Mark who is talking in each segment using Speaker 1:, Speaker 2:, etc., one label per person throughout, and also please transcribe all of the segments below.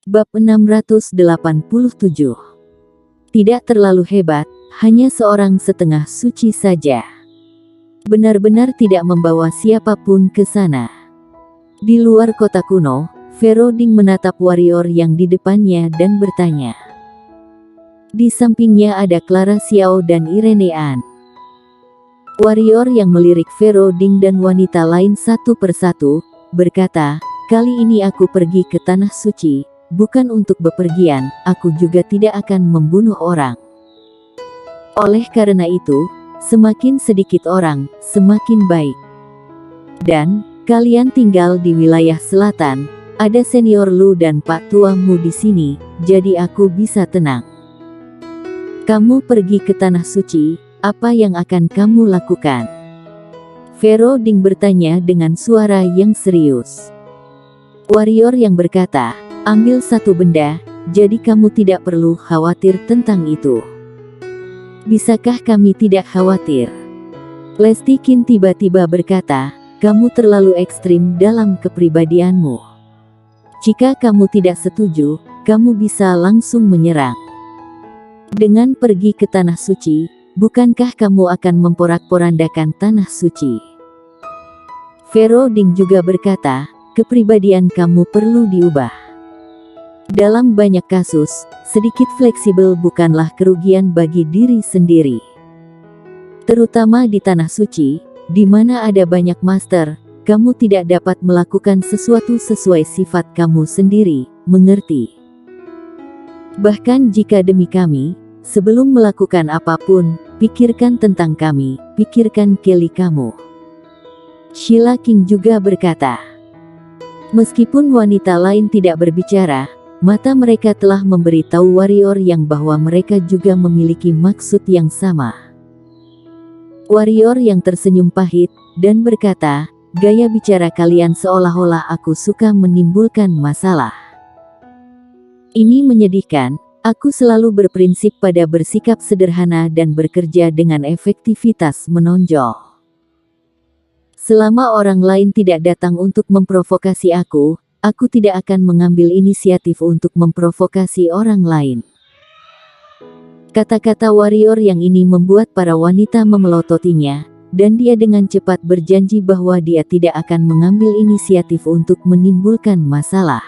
Speaker 1: Bab 687. Tidak terlalu hebat, hanya seorang setengah suci saja. Benar-benar tidak membawa siapapun ke sana. Di luar kota kuno, Fero Ding menatap warrior yang di depannya dan bertanya. Di sampingnya ada Clara Xiao dan Irene An. Warrior yang melirik Fero Ding dan wanita lain satu persatu, berkata, kali ini aku pergi ke Tanah Suci. Bukan untuk bepergian, aku juga tidak akan membunuh orang. Oleh karena itu, semakin sedikit orang, semakin baik. Dan, kalian tinggal di wilayah selatan, ada senior Lu dan Pak Tuamu di sini, jadi aku bisa tenang. Kamu pergi ke Tanah Suci, apa yang akan kamu lakukan? Fero Ding bertanya dengan suara yang serius. Warrior yang berkata, ambil satu benda, jadi kamu tidak perlu khawatir tentang itu. Bisakah kami tidak khawatir? Lesti Qin tiba-tiba berkata, kamu terlalu ekstrim dalam kepribadianmu. Jika kamu tidak setuju, kamu bisa langsung menyerang. Dengan pergi ke Tanah Suci, bukankah kamu akan memporak-porandakan Tanah Suci? Fero Ding juga berkata, kepribadian kamu perlu diubah. Dalam banyak kasus, sedikit fleksibel bukanlah kerugian bagi diri sendiri. Terutama di Tanah Suci, di mana ada banyak master, kamu tidak dapat melakukan sesuatu sesuai sifat kamu sendiri, mengerti? Bahkan jika demi kami, sebelum melakukan apapun, pikirkan tentang kami, pikirkan Kelly kamu. Sheila King juga berkata. Meskipun wanita lain tidak berbicara, mata mereka telah memberitahu warrior yang bahwa mereka juga memiliki maksud yang sama. Warrior yang tersenyum pahit, dan berkata, gaya bicara kalian seolah-olah aku suka menimbulkan masalah. Ini menyedihkan, aku selalu berprinsip pada bersikap sederhana dan bekerja dengan efektivitas menonjol. Selama orang lain tidak datang untuk memprovokasi aku tidak akan mengambil inisiatif untuk memprovokasi orang lain. Kata-kata warrior yang ini membuat para wanita memelototinya, dan dia dengan cepat berjanji bahwa dia tidak akan mengambil inisiatif untuk menimbulkan masalah.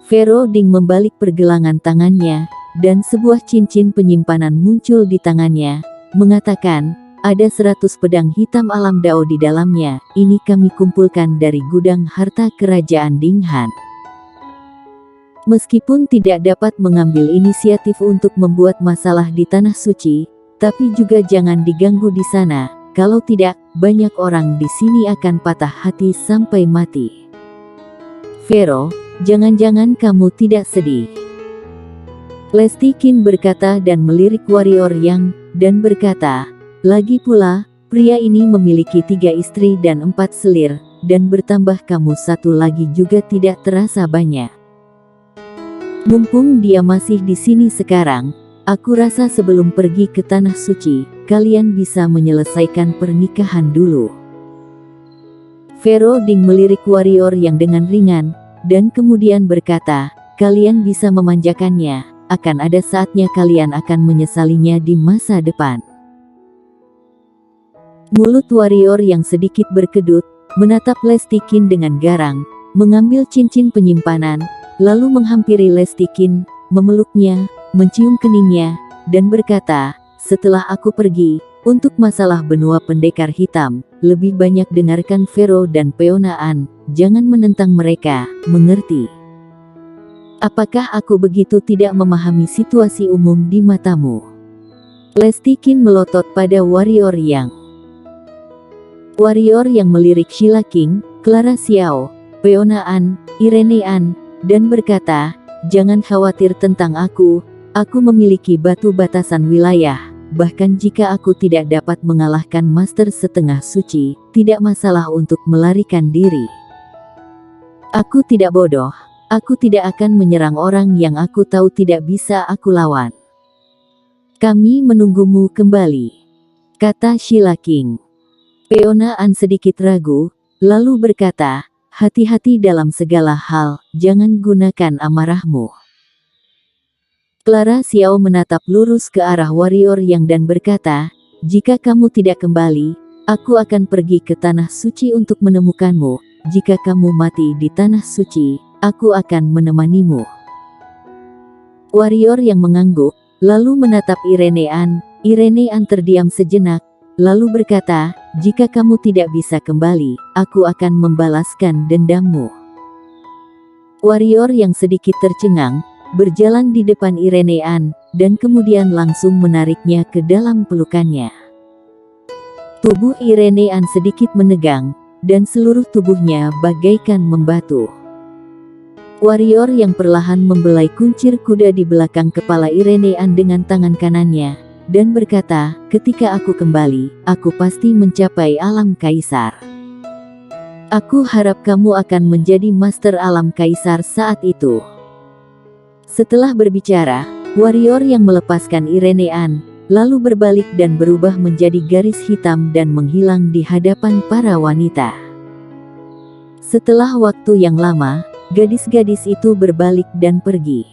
Speaker 1: Fero Ding membalik pergelangan tangannya, dan sebuah cincin penyimpanan muncul di tangannya, mengatakan, ada 100 pedang hitam alam dao di dalamnya, ini kami kumpulkan dari gudang harta kerajaan Dinghan. Meskipun tidak dapat mengambil inisiatif untuk membuat masalah di Tanah Suci, tapi juga jangan diganggu di sana, kalau tidak, banyak orang di sini akan patah hati sampai mati. Fero, jangan-jangan kamu tidak sedih. Lesti Qin berkata dan melirik warrior yang, dan berkata, lagi pula, pria ini memiliki 3 istri dan 4 selir, dan bertambah kamu satu lagi juga tidak terasa banyak. Mumpung dia masih di sini sekarang, aku rasa sebelum pergi ke Tanah Suci, kalian bisa menyelesaikan pernikahan dulu. Fero Ding melirik warrior yang dengan ringan, dan kemudian berkata, kalian bisa memanjakannya, akan ada saatnya kalian akan menyesalinya di masa depan. Mulut warrior yang sedikit berkedut, menatap Lesti Qin dengan garang, mengambil cincin penyimpanan, lalu menghampiri Lesti Qin, memeluknya, mencium keningnya, dan berkata, setelah aku pergi, untuk masalah benua pendekar hitam, lebih banyak dengarkan Fero dan Peona An, jangan menentang mereka, mengerti? Apakah aku begitu tidak memahami situasi umum di matamu? Lesti Qin melotot pada warrior yang melirik Sheila King, Clara Xiao, Peona An, Irene An, dan berkata, jangan khawatir tentang aku memiliki batu batasan wilayah, bahkan jika aku tidak dapat mengalahkan Master Setengah Suci, tidak masalah untuk melarikan diri. Aku tidak bodoh, aku tidak akan menyerang orang yang aku tahu tidak bisa aku lawan. Kami menunggumu kembali, kata Sheila King. Peona An sedikit ragu, lalu berkata, hati-hati dalam segala hal, jangan gunakan amarahmu. Clara Xiao menatap lurus ke arah warrior yang dan berkata, jika kamu tidak kembali, aku akan pergi ke tanah suci untuk menemukanmu. Jika kamu mati di tanah suci, aku akan menemanimu. Warrior yang mengangguk, lalu menatap Irenean. Irenean terdiam sejenak, lalu berkata, jika kamu tidak bisa kembali, aku akan membalaskan dendammu. Warrior yang sedikit tercengang, berjalan di depan Irenean, dan kemudian langsung menariknya ke dalam pelukannya. Tubuh Irenean sedikit menegang, dan seluruh tubuhnya bagaikan membatu. Warrior yang perlahan membelai kuncir kuda di belakang kepala Irenean dengan tangan kanannya, dan berkata, ketika aku kembali, aku pasti mencapai alam kaisar. Aku harap kamu akan menjadi master alam kaisar saat itu. Setelah berbicara, warrior yang melepaskan Irenean, lalu berbalik dan berubah menjadi garis hitam dan menghilang di hadapan para wanita. Setelah waktu yang lama, gadis-gadis itu berbalik dan pergi.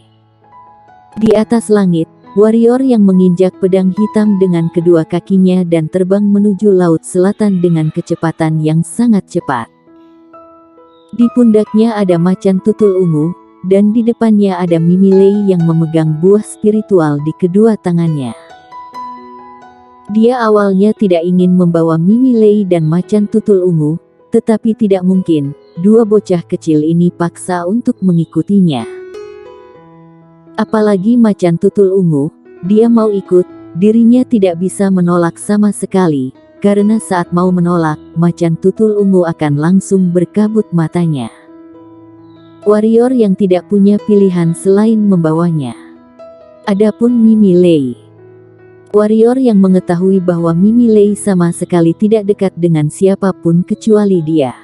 Speaker 1: Di atas langit, warrior yang menginjak pedang hitam dengan kedua kakinya dan terbang menuju laut selatan dengan kecepatan yang sangat cepat. Di pundaknya ada macan tutul ungu, dan di depannya ada Mimilei yang memegang buah spiritual di kedua tangannya. Dia awalnya tidak ingin membawa Mimilei dan macan tutul ungu, tetapi tidak mungkin, dua bocah kecil ini paksa untuk mengikutinya. Apalagi macan tutul ungu, dia mau ikut, dirinya tidak bisa menolak sama sekali, karena saat mau menolak, macan tutul ungu akan langsung berkabut matanya. Warrior yang tidak punya pilihan selain membawanya. Adapun Mimilei. Warrior yang mengetahui bahwa Mimilei sama sekali tidak dekat dengan siapapun kecuali dia.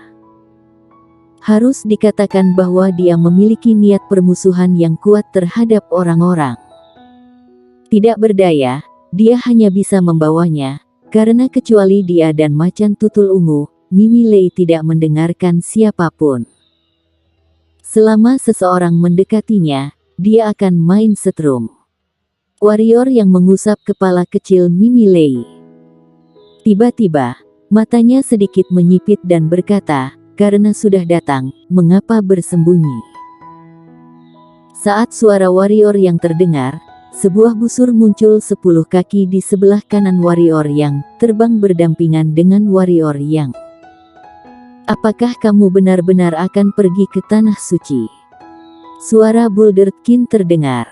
Speaker 1: Harus dikatakan bahwa dia memiliki niat permusuhan yang kuat terhadap orang-orang. Tidak berdaya, dia hanya bisa membawanya, karena kecuali dia dan macan tutul ungu, Mimilei tidak mendengarkan siapapun. Selama seseorang mendekatinya, dia akan main setrum. Warrior yang mengusap kepala kecil Mimilei. Tiba-tiba, matanya sedikit menyipit dan berkata, karena sudah datang, mengapa bersembunyi? Saat suara warrior yang terdengar, sebuah busur muncul 10 kaki di sebelah kanan warrior yang terbang berdampingan dengan warrior yang. Apakah kamu benar-benar akan pergi ke tanah suci? Suara Bulderkin terdengar.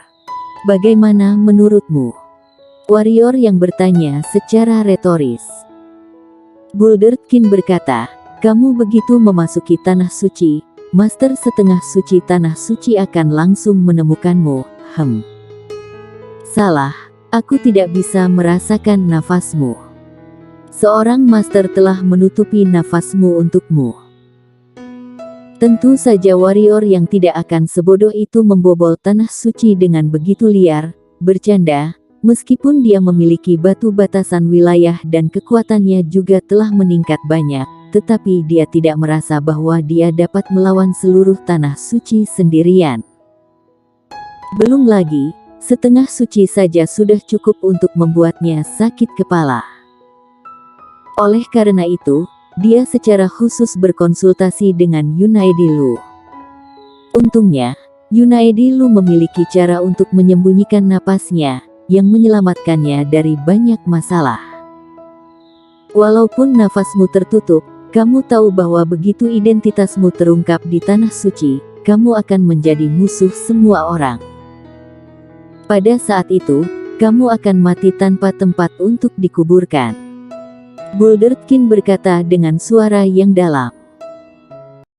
Speaker 1: Bagaimana menurutmu? Warrior yang bertanya secara retoris. Bulderkin berkata, kamu begitu memasuki tanah suci, master setengah suci tanah suci akan langsung menemukanmu. Salah, aku tidak bisa merasakan nafasmu. Seorang master telah menutupi nafasmu untukmu. Tentu saja warrior yang tidak akan sebodoh itu membobol tanah suci dengan begitu liar, bercanda, meskipun dia memiliki batu batasan wilayah dan kekuatannya juga telah meningkat banyak, tetapi dia tidak merasa bahwa dia dapat melawan seluruh tanah suci sendirian. Belum lagi, setengah suci saja sudah cukup untuk membuatnya sakit kepala. Oleh karena itu, dia secara khusus berkonsultasi dengan Yunaedi Lu. Untungnya, Yunaedi Lu memiliki cara untuk menyembunyikan napasnya, yang menyelamatkannya dari banyak masalah. Walaupun nafasmu tertutup, kamu tahu bahwa begitu identitasmu terungkap di tanah suci, kamu akan menjadi musuh semua orang. Pada saat itu, kamu akan mati tanpa tempat untuk dikuburkan. Bulderkin berkata dengan suara yang dalam.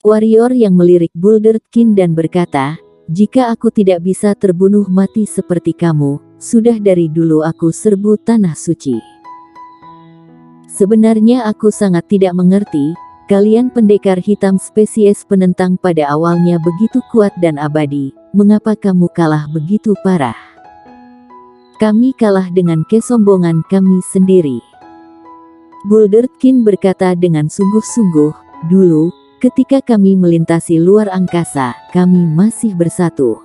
Speaker 1: Warrior yang melirik Bulderkin dan berkata, jika aku tidak bisa terbunuh mati seperti kamu, sudah dari dulu aku serbu tanah suci. Sebenarnya aku sangat tidak mengerti, kalian pendekar hitam spesies penentang pada awalnya begitu kuat dan abadi, mengapa kamu kalah begitu parah? Kami kalah dengan kesombongan kami sendiri. Bulderkin berkata dengan sungguh-sungguh, dulu, ketika kami melintasi luar angkasa, kami masih bersatu.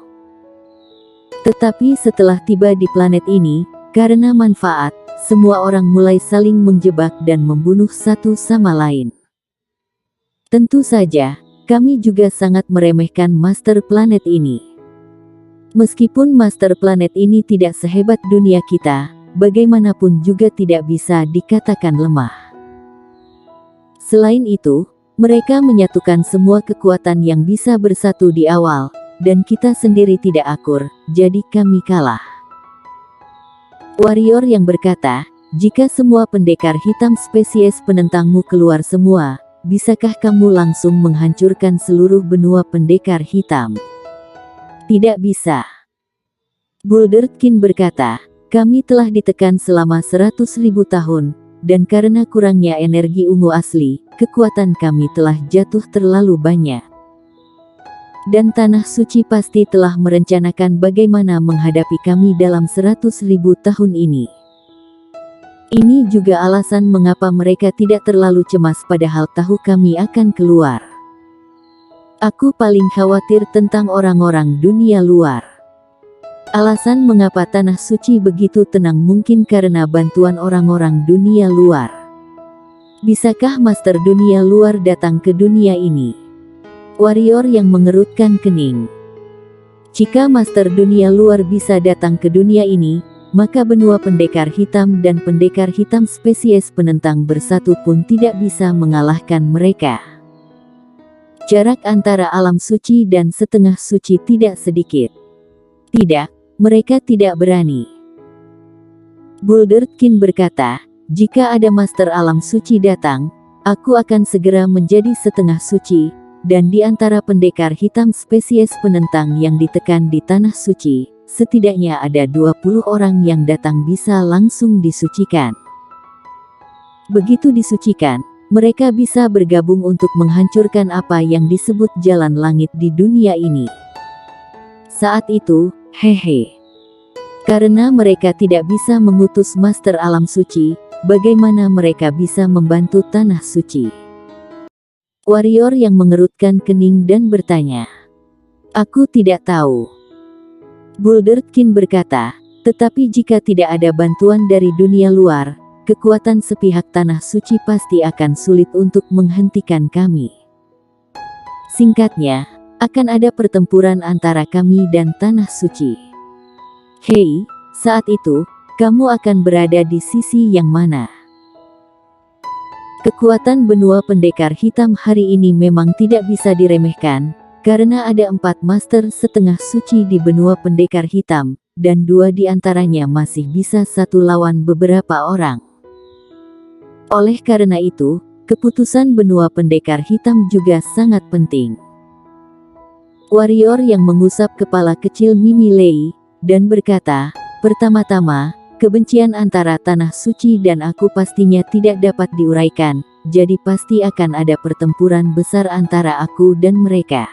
Speaker 1: Tetapi setelah tiba di planet ini, karena manfaat, semua orang mulai saling menjebak dan membunuh satu sama lain. Tentu saja, kami juga sangat meremehkan master planet ini. Meskipun master planet ini tidak sehebat dunia kita, bagaimanapun juga tidak bisa dikatakan lemah. Selain itu, mereka menyatukan semua kekuatan yang bisa bersatu di awal, dan kita sendiri tidak akur, jadi kami kalah. Warrior yang berkata, jika semua pendekar hitam spesies penentangmu keluar semua, bisakah kamu langsung menghancurkan seluruh benua pendekar hitam? Tidak bisa. Bulderkin berkata, kami telah ditekan selama 100.000 tahun, dan karena kurangnya energi ungu asli, kekuatan kami telah jatuh terlalu banyak. Dan Tanah Suci pasti telah merencanakan bagaimana menghadapi kami dalam 100.000 tahun ini. Ini juga alasan mengapa mereka tidak terlalu cemas padahal tahu kami akan keluar. Aku paling khawatir tentang orang-orang dunia luar. Alasan mengapa Tanah Suci begitu tenang mungkin karena bantuan orang-orang dunia luar. Bisakah Master dunia luar datang ke dunia ini? Warrior yang mengerutkan kening. Jika Master dunia luar bisa datang ke dunia ini, maka benua pendekar hitam dan pendekar hitam spesies penentang bersatu pun tidak bisa mengalahkan mereka. Jarak antara alam suci dan setengah suci tidak sedikit. Tidak, mereka tidak berani. Bulderkin berkata, jika ada Master alam suci datang, aku akan segera menjadi setengah suci, dan di antara pendekar hitam spesies penentang yang ditekan di Tanah Suci, setidaknya ada 20 orang yang datang bisa langsung disucikan. Begitu disucikan, mereka bisa bergabung untuk menghancurkan apa yang disebut jalan langit di dunia ini. Saat itu, karena mereka tidak bisa mengutus Master Alam Suci, bagaimana mereka bisa membantu Tanah Suci? Warrior yang mengerutkan kening dan bertanya, aku tidak tahu. Bulderkin berkata, tetapi jika tidak ada bantuan dari dunia luar, kekuatan sepihak Tanah Suci pasti akan sulit untuk menghentikan kami. Singkatnya, akan ada pertempuran antara kami dan Tanah Suci. Hei, saat itu, kamu akan berada di sisi yang mana? Kekuatan benua pendekar hitam hari ini memang tidak bisa diremehkan, karena ada 4 master setengah suci di benua pendekar hitam, dan 2 di antaranya masih bisa satu lawan beberapa orang. Oleh karena itu, keputusan benua pendekar hitam juga sangat penting. Warrior yang mengusap kepala kecil Mimi Lei, dan berkata, pertama-tama, kebencian antara Tanah Suci dan aku pastinya tidak dapat diuraikan, jadi pasti akan ada pertempuran besar antara aku dan mereka.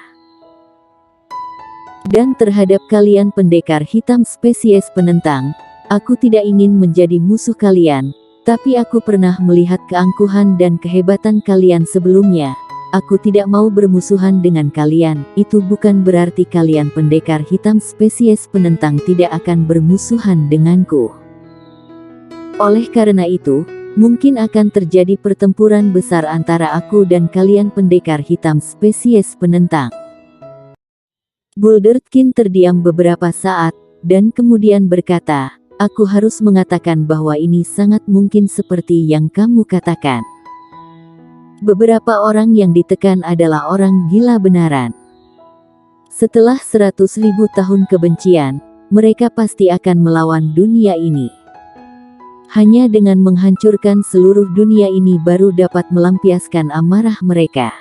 Speaker 1: Dan terhadap kalian pendekar hitam spesies penentang, aku tidak ingin menjadi musuh kalian, tapi aku pernah melihat keangkuhan dan kehebatan kalian sebelumnya. Aku tidak mau bermusuhan dengan kalian, itu bukan berarti kalian pendekar hitam spesies penentang tidak akan bermusuhan denganku. Oleh karena itu, mungkin akan terjadi pertempuran besar antara aku dan kalian pendekar hitam spesies penentang. Bulderkin terdiam beberapa saat, dan kemudian berkata, aku harus mengatakan bahwa ini sangat mungkin seperti yang kamu katakan. Beberapa orang yang ditekan adalah orang gila benaran. Setelah 100.000 tahun kebencian, mereka pasti akan melawan dunia ini. Hanya dengan menghancurkan seluruh dunia ini baru dapat melampiaskan amarah mereka.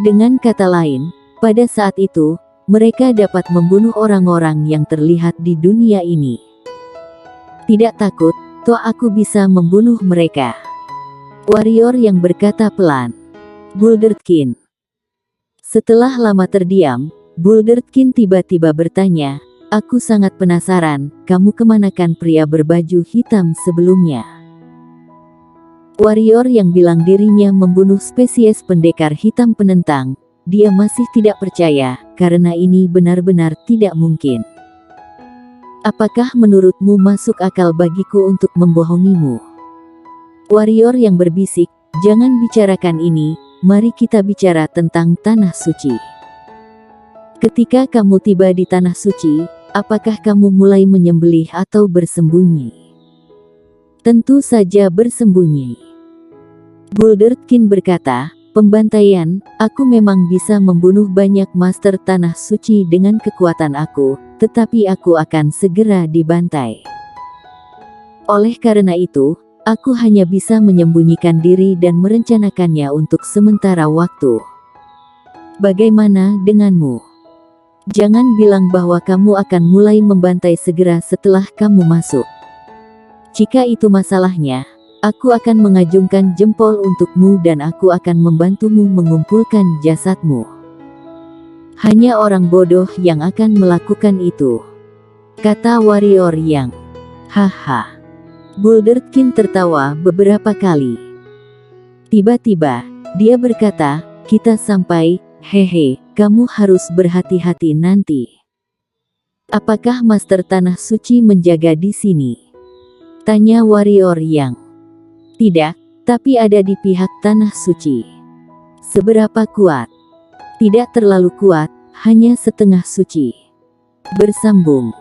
Speaker 1: Dengan kata lain, pada saat itu, mereka dapat membunuh orang-orang yang terlihat di dunia ini. Tidak takut, toh aku bisa membunuh mereka. Warrior yang berkata pelan. Bulderkin. Setelah lama terdiam, Bulderkin tiba-tiba bertanya, aku sangat penasaran, kamu kemanakan pria berbaju hitam sebelumnya? Warrior yang bilang dirinya membunuh spesies pendekar hitam penentang, dia masih tidak percaya, karena ini benar-benar tidak mungkin. Apakah menurutmu masuk akal bagiku untuk membohongimu? Warrior yang berbisik, jangan bicarakan ini, mari kita bicara tentang Tanah Suci. Ketika kamu tiba di Tanah Suci, apakah kamu mulai menyembelih atau bersembunyi? Tentu saja bersembunyi. Bulderkin berkata, pembantaian, aku memang bisa membunuh banyak master Tanah Suci dengan kekuatan aku, tetapi aku akan segera dibantai. Oleh karena itu, aku hanya bisa menyembunyikan diri dan merencanakannya untuk sementara waktu. Bagaimana denganmu? Jangan bilang bahwa kamu akan mulai membantai segera setelah kamu masuk. Jika itu masalahnya, aku akan mengajungkan jempol untukmu dan aku akan membantumu mengumpulkan jasadmu. Hanya orang bodoh yang akan melakukan itu, kata warrior yang. Haha. Bulderkin tertawa beberapa kali. Tiba-tiba, dia berkata, kita sampai, hehe, kamu harus berhati-hati nanti. Apakah Master Tanah Suci menjaga di sini? Tanya warrior yang. Tidak, tapi ada di pihak Tanah Suci. Seberapa kuat? Tidak terlalu kuat, hanya setengah suci. Bersambung.